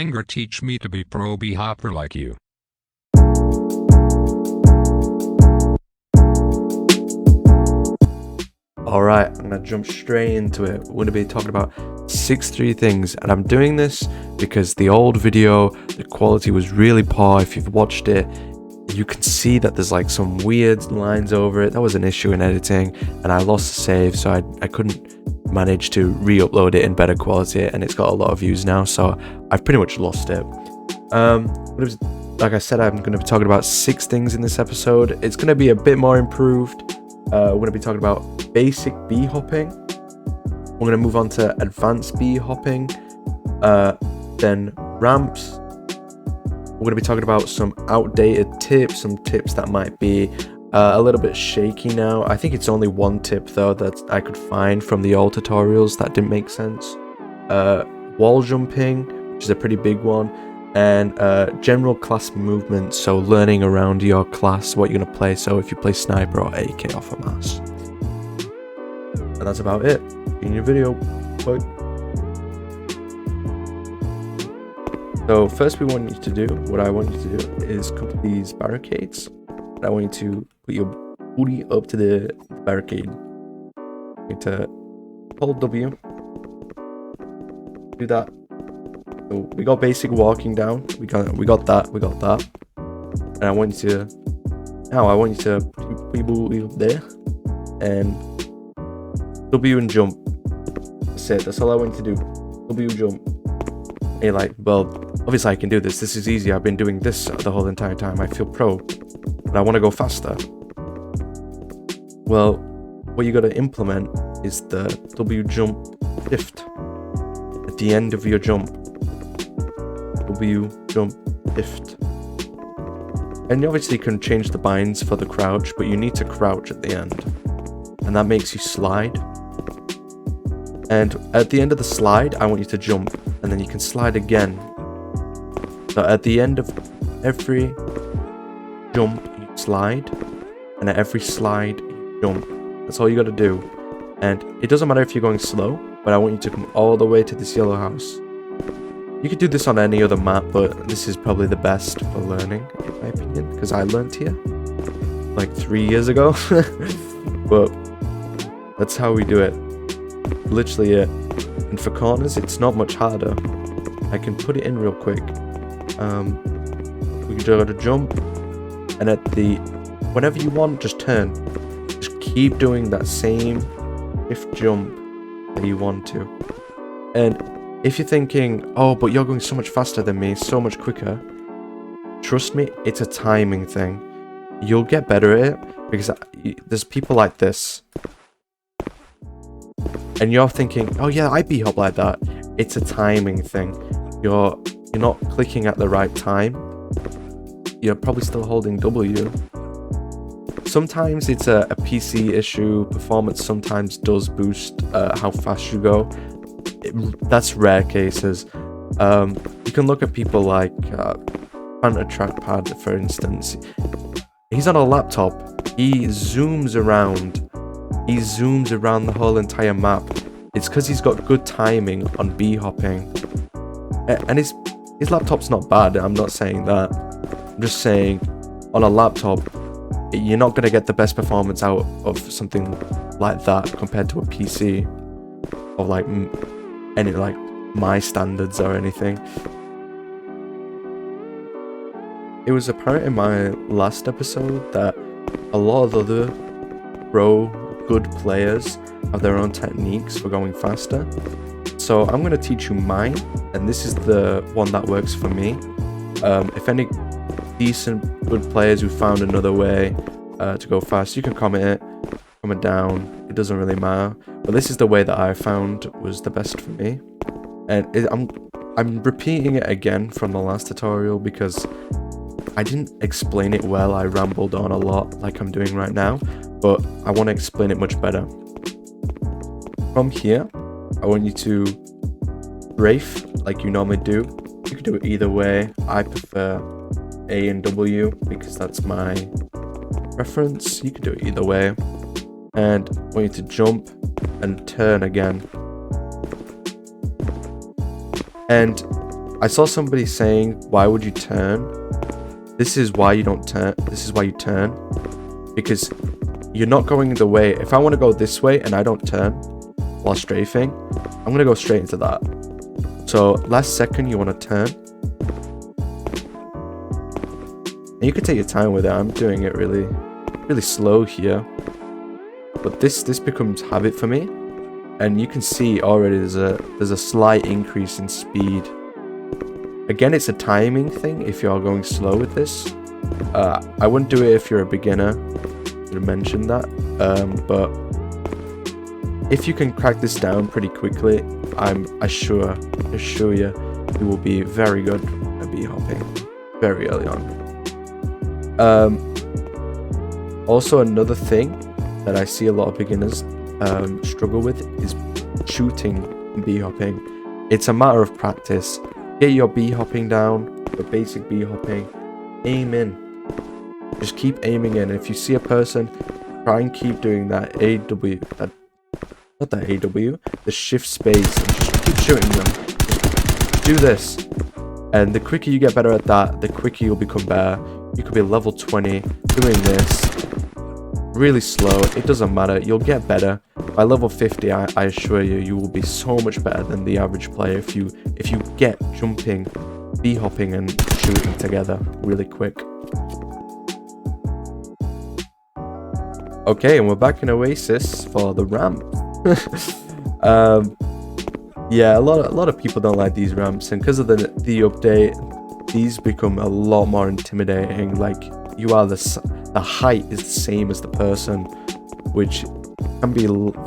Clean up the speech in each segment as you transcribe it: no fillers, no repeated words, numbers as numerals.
anger teach me to be pro B-hopper like you. Alright, I'm gonna jump straight into it. We're gonna be talking about 6 things, and I'm doing this because the old video, the quality was really poor. If you've watched it, you can see that there's like some weird lines over it. That was an issue in editing, and I lost the save, so I couldn't manage to re-upload it in better quality, and it's got a lot of views now, so I've pretty much lost it. Like I said, I'm gonna be talking about 6 things in this episode. It's gonna be a bit more improved. We're going to be talking about basic bee hopping. We're going to move on to advanced bee hopping, then ramps. We're going to be talking about some outdated tips, some tips that might be a little bit shaky now. I think it's only one tip though that I could find from the old tutorials that didn't make sense. Wall jumping, which is a pretty big one. And general class movement, so learning around your class what you're going to play, so if you play sniper or AK off a mass. And that's about it. In your video. Bye. So first what I want you to do is come to these barricades. And I want you to put your booty up to the barricade. You need to hold W. Do that. So we got basic walking down. We got that. And I want you to put your booty up there and W and jump. That's it. That's all I want you to do. W jump. And you're like, well, obviously I can do this. This is easy. I've been doing this the whole entire time. I feel pro, but I want to go faster. Well, what you got to implement is the W jump shift at the end of your jump. W jump shift. And you obviously can change the binds for the crouch, but you need to crouch at the end, and that makes you slide. And at the end of the slide, I want you to jump, and then you can slide again. So at the end of every jump you slide, and at every slide you jump. That's all you got to do. And it doesn't matter if you're going slow, but I want you to come all the way to this yellow house. You could do this on any other map, but this is probably the best for learning, in my opinion, because I learned here like 3 years ago. But that's how we do it. Literally it. And for corners, it's not much harder. I can put it in real quick. We can go to jump, and whenever you want, just turn. Just keep doing that same shift jump that you want to. And if you're thinking, oh, but you're going so much faster than me, so much quicker, trust me, it's a timing thing. You'll get better at it, because there's people like this. And you're thinking, oh yeah, I B-hop like that. It's a timing thing. You're not clicking at the right time. You're probably still holding W. Sometimes it's a PC issue. Performance sometimes does boost how fast you go. That's rare cases. You can look at people like Phantom Trackpad, for instance. He's on a laptop. He zooms around the whole entire map. It's because he's got good timing on B-hopping. And his laptop's not bad. I'm not saying that. I'm just saying, on a laptop, you're not going to get the best performance out of something like that compared to a PC. Or like any like my standards or anything. It was apparent in my last episode that a lot of other good players have their own techniques for going faster. So I'm going to teach you mine, and this is the one that works for me. If any decent good players who found another way to go fast, you can comment down. It doesn't really matter. But this is the way that I found was the best for me. And I'm repeating it again from the last tutorial because I didn't explain it well. I rambled on a lot like I'm doing right now, but I want to explain it much better. From here, I want you to strafe like you normally do. You can do it either way. I prefer A and W because that's my preference. You can do it either way. And I want you to jump and turn again. And I saw somebody saying, why would you turn? This is why you don't turn. This is why you turn. Because you're not going the way. If I want to go this way and I don't turn while strafing, I'm going to go straight into that. So last second, you want to turn. And you can take your time with it. I'm doing it really, really slow here. But this becomes habit for me. And you can see already there's a slight increase in speed. Again, it's a timing thing if you are going slow with this. I wouldn't do it if you're a beginner. I should have mentioned that. But if you can crack this down pretty quickly, I assure you, you will be very good at B-hopping very early on. Also, another thing that I see a lot of beginners struggle with is shooting B-hopping. It's a matter of practice. Get your B-hopping down, your basic B-hopping, aim in. Just keep aiming in. If you see a person, try and keep doing that the shift space, and just keep shooting them. Just do this. And the quicker you get better at that, the quicker you'll become better. You could be level 20 doing this really slow. It doesn't matter. You'll get better. By level 50, I assure you, you will be so much better than the average player if you get jumping, B-hopping, and shooting together really quick. Okay, and we're back in Oasis for the ramp. Yeah, a lot of people don't like these ramps, and because of the update, these become a lot more intimidating. Like, the height is the same as the person, which can be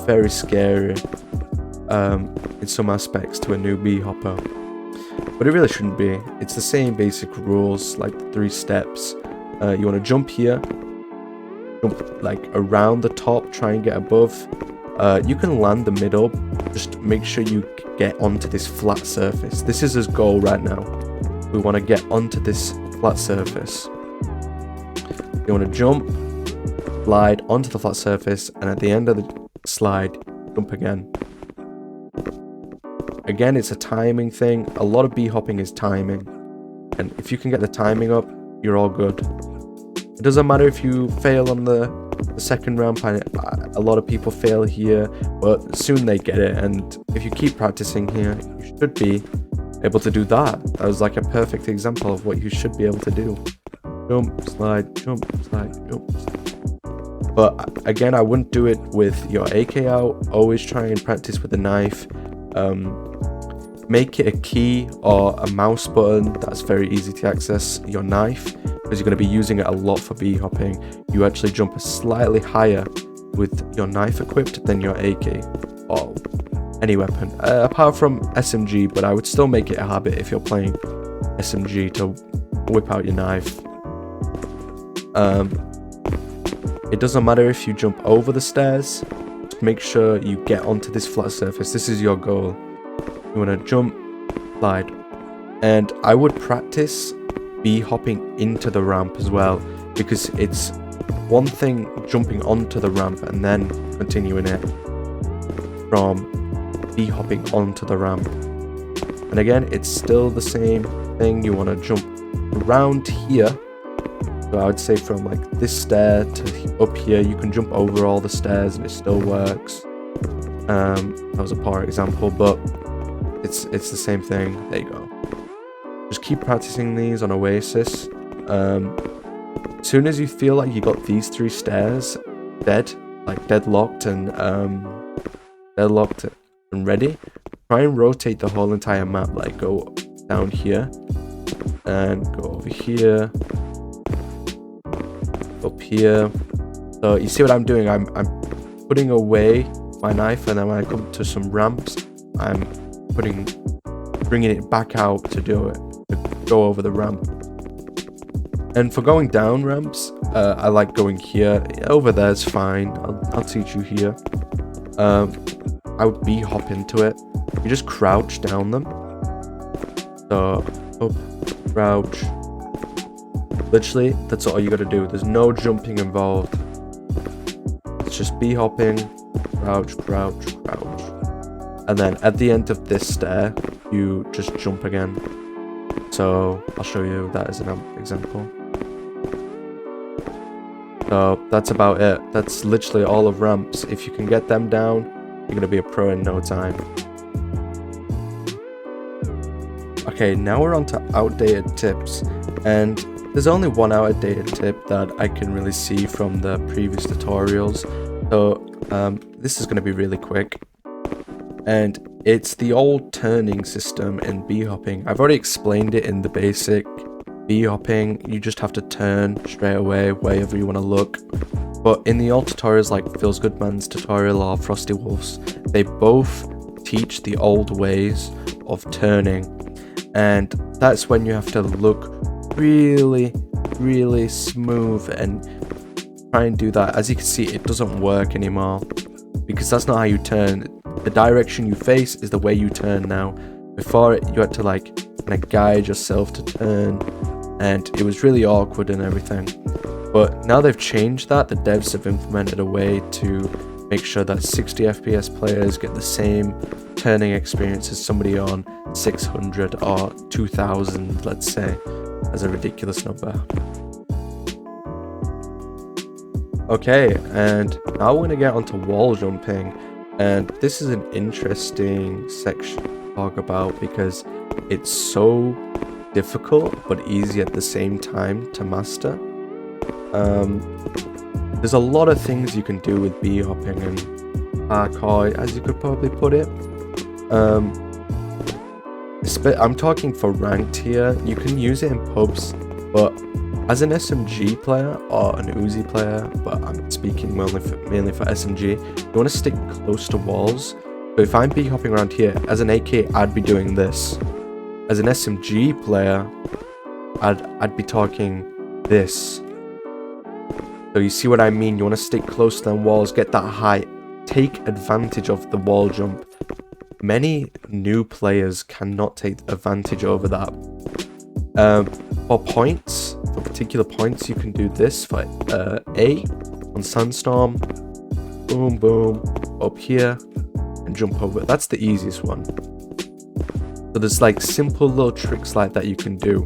very scary in some aspects to a new B-hopper. But it really shouldn't be. It's the same basic rules, like the 3 steps. You want to jump here, jump like around the top, try and get above. You can land the middle, just make sure you get onto this flat surface. This is his goal right now. We want to get onto this flat surface. You want to jump, slide onto the flat surface, and at the end of the slide, jump again. Again, it's a timing thing. A lot of B-hopping is timing. And if you can get the timing up, you're all good. It doesn't matter if you fail on the second ramp. A lot of people fail here, but soon they get it. And if you keep practicing here, you should be able to do that. That was like a perfect example of what you should be able to do. Jump, slide, jump, slide, jump. But again, I wouldn't do it with your AK out. Always try and practice with a knife. Make it a key or a mouse button that's very easy to access your knife, because you're going to be using it a lot for B-hopping. You actually jump slightly higher with your knife equipped than your AK or any weapon, apart from SMG, but I would still make it a habit if you're playing SMG to whip out your knife. It doesn't matter if you jump over the stairs, just make sure you get onto this flat surface. This is your goal. You want to jump, slide, and I would practice B-hopping into the ramp as well, because it's one thing jumping onto the ramp and then continuing it from B-hopping onto the ramp. And again, it's still the same thing. You want to jump around here. So I would say from like this stair to up here, you can jump over all the stairs and it still works. That was a poor example, but it's the same thing. There you go. Just keep practicing these on Oasis. As soon as you feel like you got these 3 stairs deadlocked and ready, try and rotate the whole entire map. Like, go down here and go over here, up here. So you see what I'm doing? I'm putting away my knife, and then when I come to some ramps, I'm bringing it back out to do it, to go over the ramp. And for going down ramps, I like going here. Over there is fine. I'll teach you here. I would B-hop into it. You just crouch down them. So up, crouch. Literally, that's all you gotta do. There's no jumping involved. It's just B-hopping, crouch, crouch, crouch. And then at the end of this stair, you just jump again. So I'll show you that as an example. So that's about it. That's literally all of ramps. If you can get them down, you're gonna be a pro in no time. Okay, now we're on to outdated tips, and there's only one outdated tip that I can really see from the previous tutorials. So this is gonna be really quick, and it's the old turning system in B-hopping. I've already explained it in the basic B-hopping. You just have to turn straight away wherever you want to look. But in the old tutorials like Feels Good Man's tutorial or Frosty Wolf's, they both teach the old ways of turning. And that's when you have to look really, really smooth and try and do that. As you can see, it doesn't work anymore because that's not how you turn. The direction you face is the way you turn now. Before it, you had to like kind of guide yourself to turn, and it was really awkward and everything. But now they've changed that. The devs have implemented a way to make sure that 60 FPS players get the same turning experience as somebody on 600 or 2000, let's say, as a ridiculous number. Okay, and now we're going to get onto wall jumping, and this is an interesting section to talk about because it's so difficult but easy at the same time to master. There's a lot of things you can do with B-hopping and parkour, as you could probably put it. I'm talking for ranked here. You can use it in pubs, but as an SMG player or an Uzi player, but I'm speaking mainly for SMG, you want to stick close to walls. So if I'm B-hopping around here, as an AK, I'd be doing this. As an SMG player, I'd be talking this. So you see what I mean? You want to stick close to them walls, get that height, take advantage of the wall jump. Many new players cannot take advantage over that. For points, for particular points, you can do this for A on Sandstorm, boom, boom, up here, and jump over. That's the easiest one. So there's like simple little tricks like that you can do.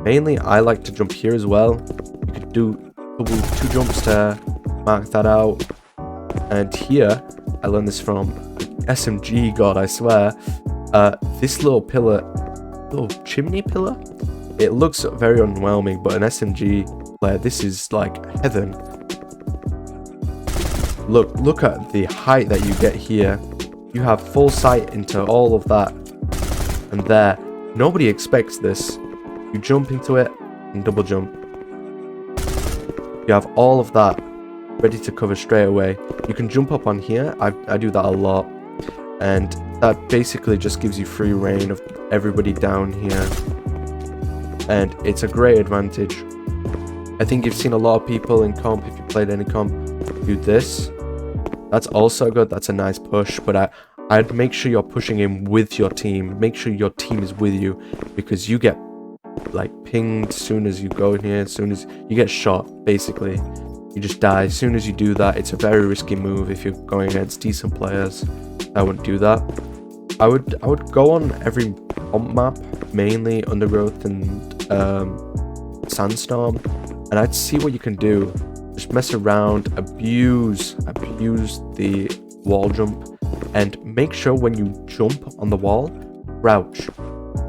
Mainly, I like to jump here as well. You could do two jumps to mark that out. And here, I learned this from SMG god, I swear. This little pillar, little chimney pillar, it looks very underwhelming, but an SMG player, this is like heaven. Look at the height that you get here. You have full sight into all of that, and there. Nobody expects this. You jump into it and double jump. You have all of that ready to cover straight away. You can jump up on here. I do that a lot, and that basically just gives you free reign of everybody down here, and it's a great advantage. I think you've seen a lot of people in comp, if you played any comp, do this. That's also good. That's a nice push, but I'd make sure you're pushing in with your team. Make sure your team is with you, because you get like pinged as soon as you go in here, as soon as you get shot, basically. You just die as soon as you do that. It's a very risky move if you're going against decent players. I wouldn't do that. I would go on every pump map, mainly Undergrowth and Sandstorm, and I'd see what you can do. Just mess around, abuse the wall jump, and make sure when you jump on the wall, crouch.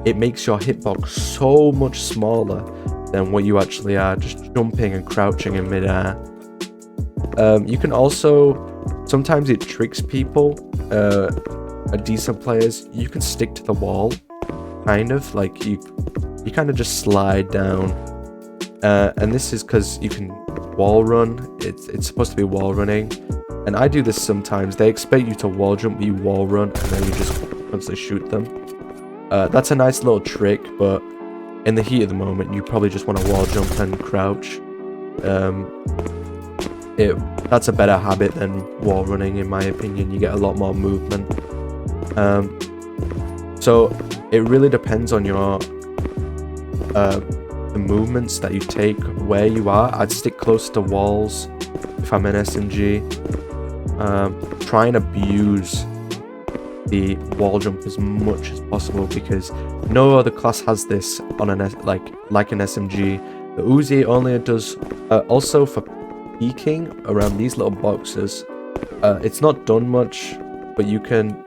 It makes your hitbox so much smaller than what you actually are, just jumping and crouching in midair. You can also, sometimes it tricks people, decent players. You can stick to the wall, kind of, like you kind of just slide down. And this is because you can wall run. It's supposed to be wall running, and I do this sometimes. They expect you to wall jump, you wall run, and then you just constantly shoot them. That's a nice little trick, but in the heat of the moment, you probably just want to wall jump and crouch. That's a better habit than wall running, in my opinion. You get a lot more movement. So it really depends on your the movements that you take, where you are. I'd stick close to walls if I'm an SMG. Try and abuse the wall jump as much as possible, because no other class has this on an like an SMG. The Uzi only does also for peeking around these little boxes. It's not done much, but you can,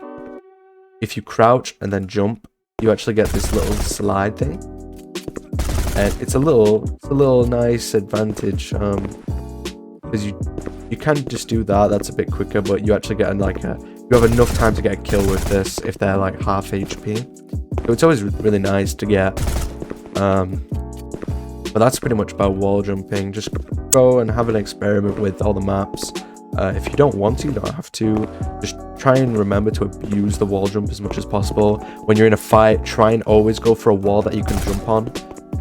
if you crouch and then jump, you actually get this little slide thing, and it's a little nice advantage, because you can just do that. That's a bit quicker, but you actually get you have enough time to get a kill with this if they're like half HP. So it's always really nice to get. But that's pretty much about wall jumping. Just go and have an experiment with all the maps. If you don't want to, you don't have to. Just try and remember to abuse the wall jump as much as possible. When you're in a fight, try and always go for a wall that you can jump on.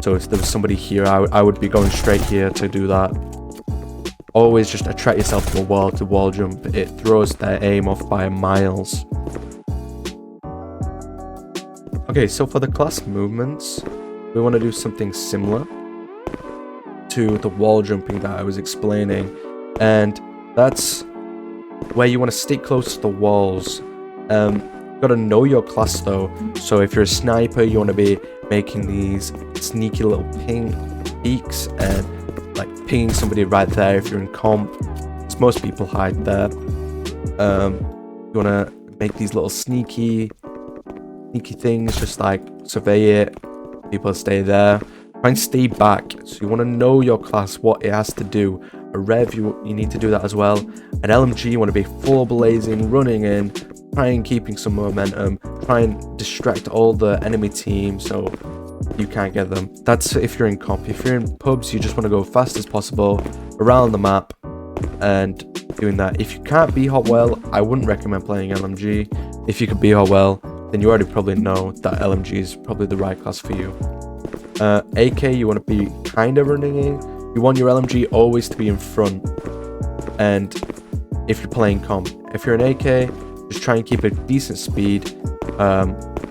So if there was somebody here, I would be going straight here to do that. Always just attract yourself to a wall to wall jump. It throws their aim off by miles. Okay, so for the class movements, we want to do something similar to the wall jumping that I was explaining, and that's where you want to stick close to the walls. Got to know your class though. So if you're a sniper, you want to be making these sneaky little peeks and like pinging somebody right there. If you're in comp, because most people hide there. You want to make these little sneaky things, just like survey it. People stay there. Try and stay back. So you want to know your class, what it has to do. A rev, you need to do that as well. An LMG, you want to be full blazing, running in, try and keeping some momentum, try and distract all the enemy team so you can't get them. That's if you're in comp. If you're in pubs, you just want to go fast as possible around the map and doing that. If you can't be hot well, I wouldn't recommend playing LMG. If you could be hot well, then you already probably know that LMG is probably the right class for you. AK, you want to be kind of running in. You want your LMG always to be in front. And if you're playing comp, if you're an AK, just try and keep a decent speed.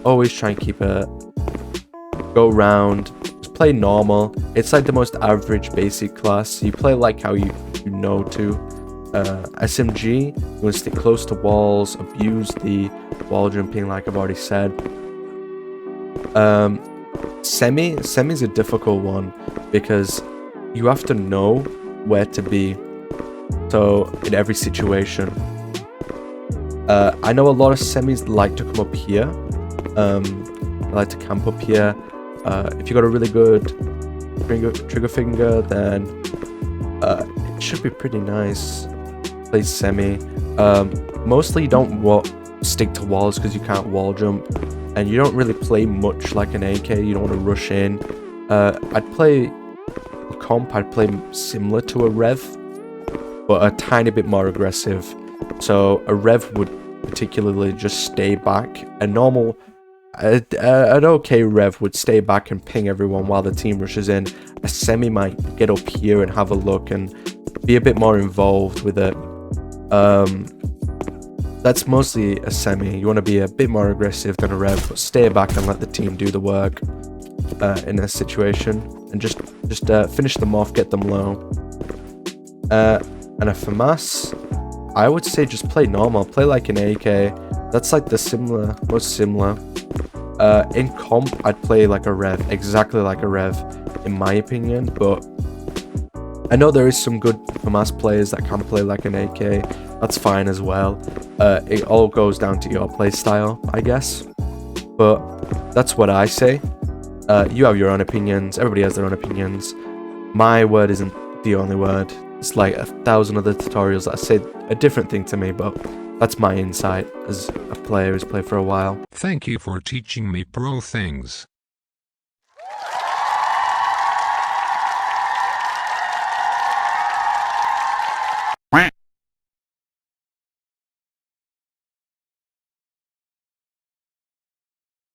Always try and keep go round. Just play normal. It's like the most average basic class. You play like how you know to. SMG, you want to stick close to walls, abuse the wall jumping like I've already said. Semi's a difficult one because you have to know where to be. So in every situation, I know a lot of semis like to come up here. They like to camp up here. If you got a really good trigger finger, then it should be pretty nice. Play semi. Mostly you don't stick to walls because you can't wall jump, and you don't really play much like an AK. You don't want to rush in. I'd play a comp. I'd play similar to a rev, but a tiny bit more aggressive. So a rev would particularly just stay back. An okay rev would stay back and ping everyone while the team rushes in. A semi might get up here and have a look and be a bit more involved with it. That's mostly a semi. You want to be a bit more aggressive than a rev, but stay back and let the team do the work in a situation, and just finish them off, get them low. And a FAMAS, I would say just play normal, play like an AK. That's like the most similar. In comp, I'd play like a rev, exactly like a rev, in my opinion, but I know there is some good FAMAS players that can play like an AK. That's fine as well. It all goes down to your play style, I guess. But that's what I say. You have your own opinions. Everybody has their own opinions. My word isn't the only word. It's like 1,000 other tutorials that say a different thing to me, but that's my insight as a player who's played for a while. Thank you for teaching me pro things.